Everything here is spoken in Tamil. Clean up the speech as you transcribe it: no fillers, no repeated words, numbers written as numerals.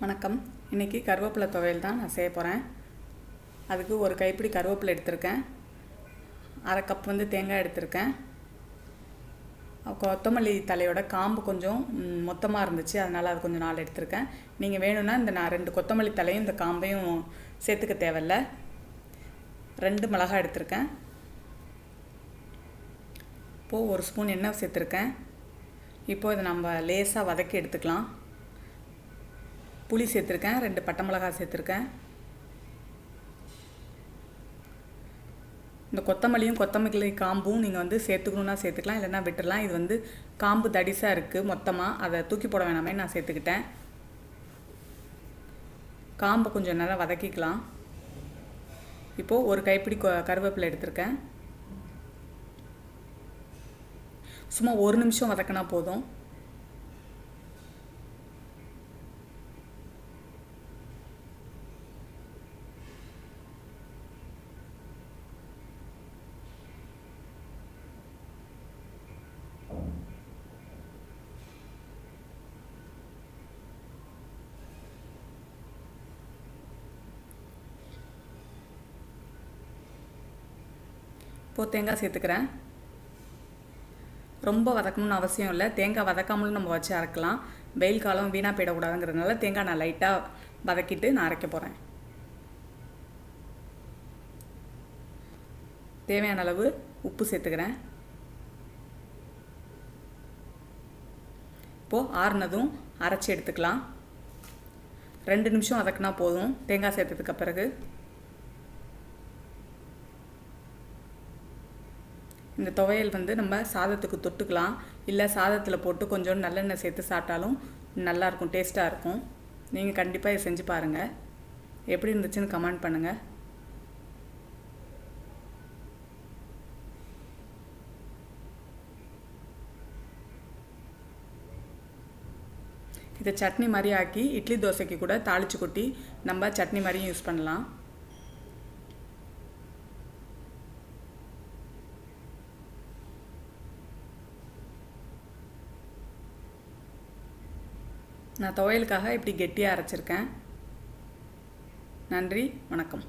வணக்கம். இன்றைக்கி கருவேப்பிலை துவையல் தான் நான் செய்ய போகிறேன். அதுக்கு ஒரு கைப்பிடி கருவேப்பிலை எடுத்திருக்கேன். அரை கப் தேங்காய் எடுத்திருக்கேன். கொத்தமல்லி தலையோட காம்பு கொஞ்சம் மொத்தமாக இருந்துச்சு, அதனால் அது கொஞ்சம் 4 எடுத்திருக்கேன். நீங்கள் வேணும்னா நான் 2 கொத்தமல்லி தலையும் இந்த காம்பையும் சேர்த்துக்க தேவையில்ல. 2 மிளகாய் எடுத்திருக்கேன். இப்போது 1 ஸ்பூன் எண்ணெய் சேர்த்துருக்கேன். இப்போது இதை நம்ம லேசாக வதக்கி எடுத்துக்கலாம். புளி சேர்த்துருக்கேன், 2 பட்டை மிளகாய் சேர்த்துருக்கேன். இந்த கொத்தமல்லி காம்பும் நீங்கள் சேர்த்துக்கணுன்னா சேர்த்துக்கலாம், இல்லைன்னா விட்டுடலாம். இது காம்பு தடிசாக இருக்குது, மொத்தமாக அதை தூக்கி போட வேணாமே நான் சேர்த்துக்கிட்டேன். காம்பை கொஞ்சம் நல்லா வதக்கிக்கலாம். இப்போது ஒரு கைப்பிடி கருவேப்பிலை எடுத்திருக்கேன். சும்மா 1 நிமிஷம் வதக்கினா போதும். இப்போது தேங்காய் சேர்த்துக்கிறேன். ரொம்ப வதக்கணும்னு அவசியம் இல்லை. தேங்காய் வதக்காமலும் நம்ம வச்சு அரைக்கலாம். வெயில் காலம் வீணாக போயிடக்கூடாதுங்கிறதுனால தேங்காய் நான் லைட்டாக வதக்கிட்டு நான் அரைக்க போகிறேன். தேவையான அளவு உப்பு சேர்த்துக்கிறேன். இப்போது ஆறுனதும் அரைச்சி எடுத்துக்கலாம். 2 நிமிஷம் வதக்கினா போதும் தேங்காய் சேர்த்ததுக்கு பிறகு. இந்த துவையல் நம்ம சாதத்துக்கு தொட்டுக்கலாம், இல்லை சாதத்தில் போட்டு கொஞ்சம் நல்லெண்ணெய் சேர்த்து சாப்பிட்டாலும் நல்லாயிருக்கும், டேஸ்ட்டாக இருக்கும். நீங்கள் கண்டிப்பாக இதை செஞ்சு பாருங்கள். எப்படி இருந்துச்சுன்னு கமெண்ட் பண்ணுங்கள். இதை சட்னி மாதிரி ஆக்கி இட்லி தோசைக்கு கூட தாளித்து கொட்டி நம்ம சட்னி மாதிரியும் யூஸ் பண்ணலாம். நான் துவையலுக்காக இப்படி கெட்டியாக அரைச்சிருக்கேன். நன்றி, வணக்கம்.